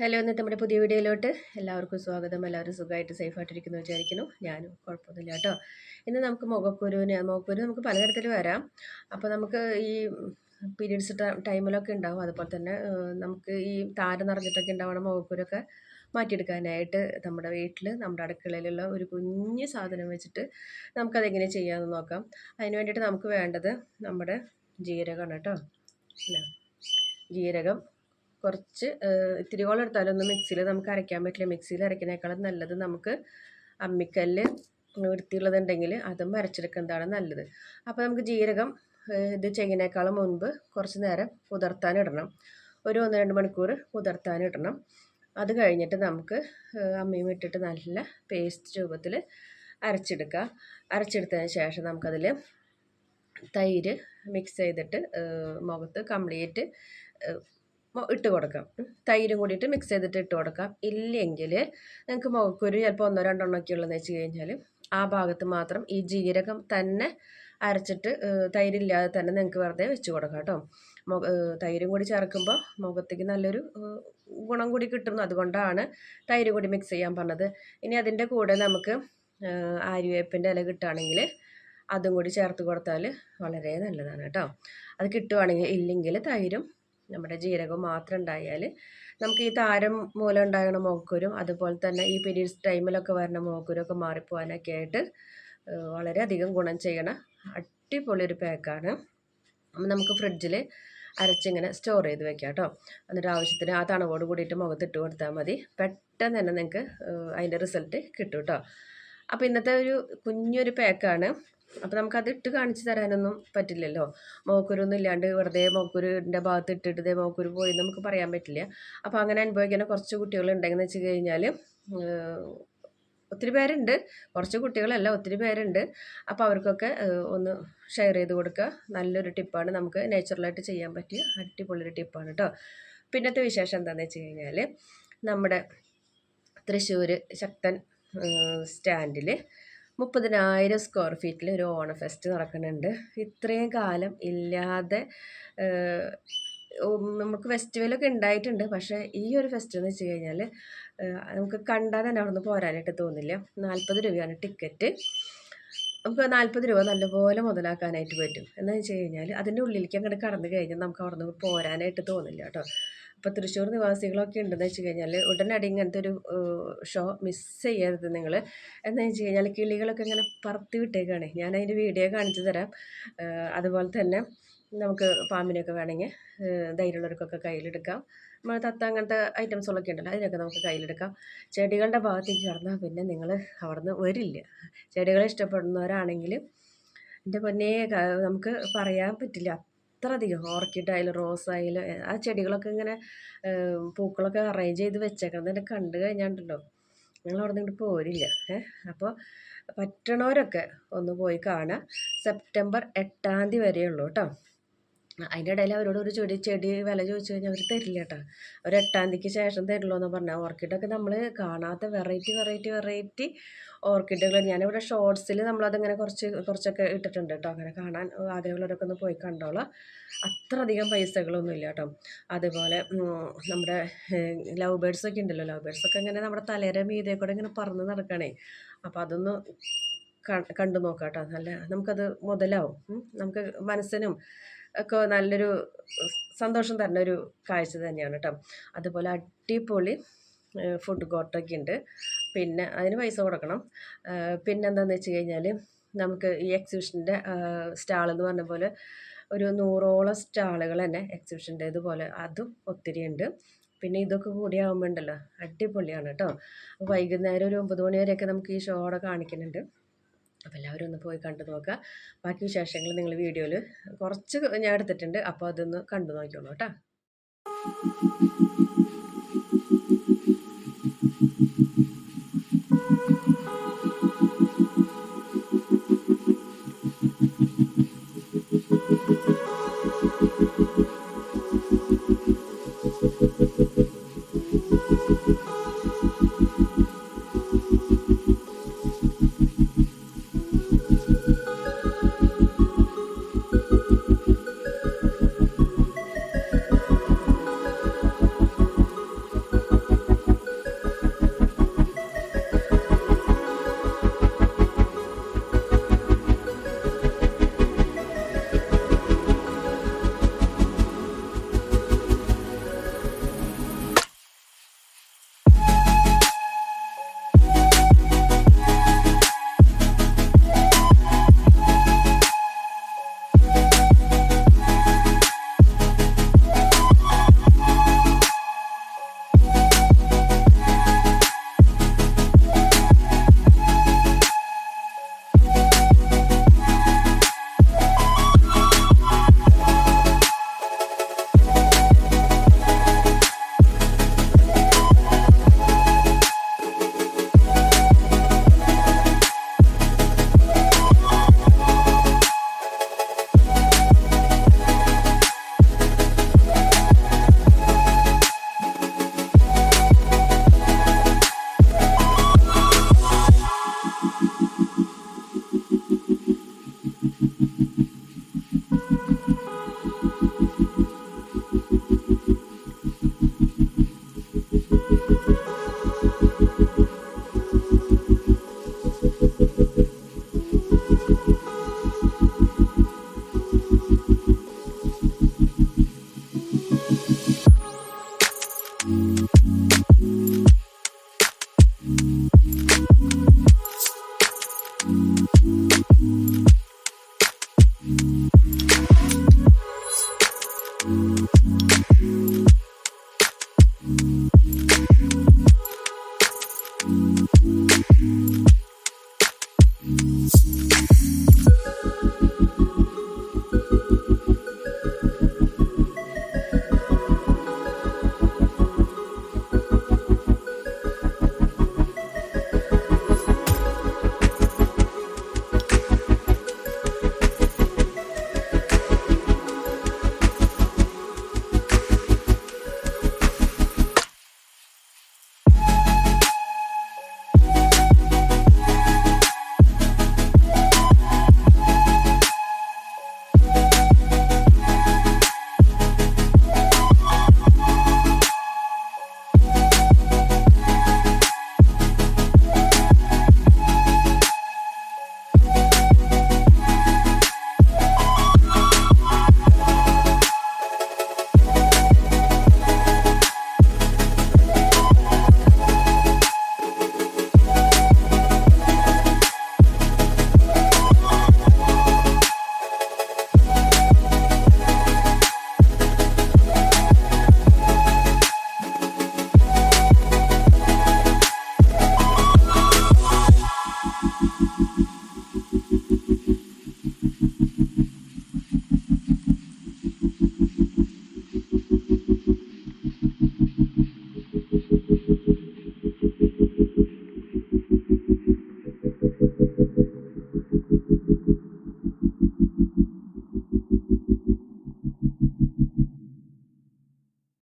Hello, ഇന്നത്തെ നമ്മുടെ പുതിയ വീഡിയോയിലോട്ട് എല്ലാവർക്കും സ്വാഗതം. എല്ലാവരും സുഖമായിട്ട് സേഫായിട്ടിരിക്കുന്നു വിചാരിക്കുന്നു. ഞാനും കുഴപ്പമൊന്നുമില്ല കേട്ടോ. ഇന്ന് നമുക്ക് മുഖക്കുരു നമുക്ക് പലതരത്തിൽ വരാം. അപ്പോൾ നമുക്ക് ഈ പീരീഡ്സ് ടൈമിലൊക്കെ ഉണ്ടാവും. അതുപോലെ തന്നെ നമുക്ക് ഈ താരം നിറഞ്ഞിട്ടൊക്കെ ഉണ്ടാവണം മുഖക്കുരൊക്കെ മാറ്റിയെടുക്കാനായിട്ട് നമ്മുടെ വീട്ടിൽ നമ്മുടെ അടുക്കളയിലുള്ള ഒരു കുഞ്ഞ് സാധനം വെച്ചിട്ട് നമുക്കതെങ്ങനെ ചെയ്യാമെന്ന് നോക്കാം. അതിന് വേണ്ടിയിട്ട് നമുക്ക് വേണ്ടത് നമ്മുടെ ജീരകമാണ് കേട്ടോ. ജീരകം കുറച്ച് ഇത്തിരിയോളം എടുത്താലൊന്നും മിക്സിയിൽ നമുക്ക് അരയ്ക്കാൻ പറ്റില്ല. മിക്സിയിൽ അരയ്ക്കുന്നേക്കാളും നല്ലത് നമുക്ക് അമ്മിക്കല്ല് വൃത്തിയുള്ളതുണ്ടെങ്കിൽ അതും അരച്ചെടുക്കുന്നതാണ് നല്ലത്. അപ്പോൾ നമുക്ക് ജീരകം ഇത് ചെയ്യുന്നതിനേക്കാളും മുൻപ് കുറച്ച് നേരം കുതിർത്താനിടണം. ഒരു 1-2 മണിക്കൂർ കുതിർത്താനിടണം. അത് കഴിഞ്ഞിട്ട് നമുക്ക് അമ്മിയും ഇട്ടിട്ട് നല്ല പേസ്റ്റ് രൂപത്തിൽ അരച്ചെടുക്കുക. അരച്ചെടുത്തതിന് ശേഷം നമുക്കതിൽ തൈര് മിക്സ് ചെയ്തിട്ട് മുഖത്ത് കംപ്ലീറ്റ് ഇട്ട് കൊടുക്കാം. തൈരും കൂടിയിട്ട് മിക്സ് ചെയ്തിട്ട് ഇട്ട് കൊടുക്കാം. ഇല്ലെങ്കിൽ നിങ്ങൾക്ക് മുഖക്കുരു ചിലപ്പോൾ 1-2 ഒക്കെ ഉള്ളതെന്ന് വെച്ച് കഴിഞ്ഞാൽ ആ ഭാഗത്ത് മാത്രം ഈ ജീരകം തന്നെ അരച്ചിട്ട് തൈരില്ലാതെ തന്നെ നിങ്ങൾക്ക് വെറുതെ വെച്ച് കൊടുക്കാം കേട്ടോ. തൈരും കൂടി ചേർക്കുമ്പോൾ മുഖത്തേക്ക് നല്ലൊരു ഗുണം കൂടി കിട്ടുന്നു. അതുകൊണ്ടാണ് തൈര് കൂടി മിക്സ് ചെയ്യാൻ പറഞ്ഞത്. ഇനി അതിൻ്റെ കൂടെ നമുക്ക് ആര്യവേപ്പിൻ്റെ ഇല കിട്ടുകയാണെങ്കിൽ അതും കൂടി ചേർത്ത് കൊടുത്താൽ വളരെ നല്ലതാണ് കേട്ടോ. അത് കിട്ടുവാണെങ്കിൽ, ഇല്ലെങ്കിൽ തൈരും നമ്മുടെ ജീരകവും മാത്രം ഉണ്ടായാൽ നമുക്ക് ഈ താരം മൂലം ഉണ്ടാകുന്ന മുഖക്കുരും അതുപോലെ തന്നെ ഈ പീരീഡ്സ് ടൈമിലൊക്കെ വരുന്ന മുഖക്കുരൊക്കെ മാറിപ്പോകാനൊക്കെ ആയിട്ട് വളരെയധികം ഗുണം ചെയ്യണ അടിപൊളി ഒരു പാക്കാണ്. അപ്പം നമുക്ക് ഫ്രിഡ്ജിൽ അരച്ചിങ്ങനെ സ്റ്റോർ ചെയ്ത് വെക്കാം കേട്ടോ. എന്നിട്ട് ആവശ്യത്തിന് ആ തണവോട് കൂടിയിട്ട് മുഖത്തിട്ട് കൊടുത്താൽ മതി. പെട്ടെന്ന് തന്നെ നിങ്ങൾക്ക് അതിൻ്റെ റിസൾട്ട് കിട്ടും കേട്ടോ. അപ്പോൾ ഇന്നത്തെ ഒരു കുഞ്ഞൊരു പാക്കാണ്. അപ്പോൾ നമുക്കത് ഇട്ട് കാണിച്ച് തരാനൊന്നും പറ്റില്ലല്ലോ. മുഖക്കുരൊന്നും ഇല്ലാണ്ട് വെറുതെ മുഖക്കുരുവിൻ്റെ ഭാഗത്ത് ഇട്ടിട്ട് ഇതേ മുഖക്കുരു പോയി നമുക്ക് പറയാൻ പറ്റില്ല. അപ്പോൾ അങ്ങനെ അനുഭവിക്കുന്ന കുറച്ച് കുട്ടികളുണ്ടെന്ന് വെച്ച് കഴിഞ്ഞാൽ ഒത്തിരി പേരുണ്ട്, കുറച്ച് കുട്ടികളല്ല ഒത്തിരി പേരുണ്ട്. അപ്പോൾ അവർക്കൊക്കെ ഒന്ന് ഷെയർ ചെയ്ത് കൊടുക്കുക. നല്ലൊരു ടിപ്പാണ്, നമുക്ക് നാച്ചുറലായിട്ട് ചെയ്യാൻ പറ്റിയ അടിപൊളിയൊരു ടിപ്പാണ് കേട്ടോ. പിന്നത്തെ വിശേഷം എന്താണെന്ന് വെച്ച് കഴിഞ്ഞാൽ നമ്മുടെ തൃശ്ശൂർ ശക്തൻ സ്റ്റാൻഡിൽ 30,000 സ്ക്വയർ ഫീറ്റിൽ ഒരു ഓണം ഫെസ്റ്റ് നടക്കുന്നുണ്ട്. ഇത്രയും കാലം ഇല്ലാതെ നമുക്ക് ഫെസ്റ്റിവലൊക്കെ ഉണ്ടായിട്ടുണ്ട്. പക്ഷേ ഈ ഒരു ഫെസ്റ്റ് എന്ന് വെച്ച് കഴിഞ്ഞാൽ നമുക്ക് കണ്ടാൽ തന്നെ അവിടെ നിന്ന് പോരാനായിട്ട് തോന്നില്ല. 40 രൂപയാണ് ടിക്കറ്റ്. നമുക്ക് 40 രൂപ നല്ലപോലെ മുതലാക്കാനായിട്ട് പറ്റും. എന്താണെന്ന് വെച്ച് കഴിഞ്ഞാൽ അതിൻ്റെ ഉള്ളിലേക്ക് അങ്ങോട്ട് കടന്നു കഴിഞ്ഞാൽ നമുക്ക് അവിടെ നിന്ന് പോരാനായിട്ട് തോന്നില്ല കേട്ടോ. അപ്പോൾ തൃശ്ശൂർ നിവാസികളൊക്കെ ഉണ്ടെന്ന് വെച്ച് കഴിഞ്ഞാൽ ഉടനടി ഇങ്ങനത്തെ ഒരു ഷോ മിസ് ചെയ്യരുത് നിങ്ങൾ. എന്താണെന്ന് വെച്ച് കഴിഞ്ഞാൽ കിളികളൊക്കെ ഇങ്ങനെ പറത്തി വിട്ടേക്കാണ്. ഞാൻ അതിൻ്റെ വീഡിയോ കാണിച്ചു തരാം. അതുപോലെ തന്നെ നമുക്ക് പാമ്പിനെയൊക്കെ വേണമെങ്കിൽ ധൈര്യമുള്ളവർക്കൊക്കെ കയ്യിലെടുക്കാം. നമ്മൾ തത്ത അങ്ങനത്തെ ഐറ്റംസുകളൊക്കെ ഉണ്ടല്ലോ, അതിനൊക്കെ നമുക്ക് കയ്യിലെടുക്കാം. ചെടികളുടെ ഭാഗത്തേക്ക് കടന്നാൽ പിന്നെ നിങ്ങൾ അവിടെ നിന്ന് വരില്ല. ചെടികളെ ഇഷ്ടപ്പെടുന്നവരാണെങ്കിൽ എൻ്റെ പൊന്നേ നമുക്ക് പറയാൻ പറ്റില്ല. അത്രയധികം ഓർക്കിഡ് ആയാലും റോസ് ആയാലും ആ ചെടികളൊക്കെ ഇങ്ങനെ പൂക്കളൊക്കെ അറേഞ്ച് ചെയ്ത് വെച്ചേക്കണം. എന്നിട്ട് കണ്ടു കഴിഞ്ഞാണ്ടല്ലോ നിങ്ങൾ അവിടെ നിന്ന് ഇങ്ങോട്ട് പോരില്ല. അപ്പോൾ പറ്റണവരൊക്കെ ഒന്ന് പോയി കാണാം. സെപ്റ്റംബർ 8 വരെയുള്ളൂ കേട്ടോ. അതിൻ്റെ ഇടയിൽ അവരോട് ഒരു ചെടി വില ചോദിച്ചു കഴിഞ്ഞാൽ അവർ തരില്ല കേട്ടോ. ഒരു 8 ശേഷം തരുള്ളൂ എന്ന് പറഞ്ഞാൽ. ഓർക്കിഡൊക്കെ നമ്മൾ കാണാത്ത വെറൈറ്റി ഓർക്കിഡുകൾ ഞാനിവിടെ ഷോർട്സിൽ നമ്മളതിങ്ങനെ കുറച്ചൊക്കെ ഇട്ടിട്ടുണ്ട് കേട്ടോ. അങ്ങനെ കാണാൻ ആഗ്രഹമുള്ളവരൊക്കെ ഒന്ന് പോയി കണ്ടോളാം. അത്രയധികം പൈസകളൊന്നും ഇല്ല കേട്ടോ. അതുപോലെ നമ്മുടെ ലവ് ബേഡ്സൊക്കെ ഉണ്ടല്ലോ, ലവ് ബേഡ്സൊക്കെ ഇങ്ങനെ നമ്മുടെ തലേരെ മീതെ കൂടെ ഇങ്ങനെ പറന്ന് നടക്കണേ. അപ്പോൾ അതൊന്ന് കണ്ടു നോക്കാം കേട്ടോ. നല്ല നമുക്കത് മുതലാവും. നമുക്ക് മനസ്സിനും ഒക്കെ നല്ലൊരു സന്തോഷം തരുന്ന ഒരു കാഴ്ച തന്നെയാണ് കേട്ടോ. അതുപോലെ അടിപൊളി ഫുഡ് കോർട്ടൊക്കെ ഉണ്ട്. പിന്നെ അതിന് പൈസ കൊടുക്കണം. പിന്നെന്താണെന്ന് വെച്ച് കഴിഞ്ഞാൽ നമുക്ക് ഈ എക്സിബിഷൻ്റെ സ്റ്റാളെന്ന് പറഞ്ഞ പോലെ ഒരു 100ഓളം സ്റ്റാളുകൾ തന്നെ എക്സിബിഷൻ്റെ ഇതുപോലെ അതും ഒത്തിരി ഉണ്ട്. പിന്നെ ഇതൊക്കെ കൂടി ആകുമ്പോൾ ഉണ്ടല്ലോ അടിപൊളിയാണ് കേട്ടോ. വൈകുന്നേരം ഒരു 9 മണി വരെയൊക്കെ നമുക്ക് ഈ ഷോ അവിടെ കാണിക്കുന്നുണ്ട്. അപ്പോൾ എല്ലാവരും ഒന്ന് പോയി കണ്ടു നോക്കുക. ബാക്കി വിശേഷങ്ങൾ നിങ്ങൾ വീഡിയോയിൽ കുറച്ച് ഞാൻ എടുത്തിട്ടുണ്ട്. അപ്പോൾ അതൊന്ന് കണ്ടു നോക്കിക്കോളൂ കേട്ടോ.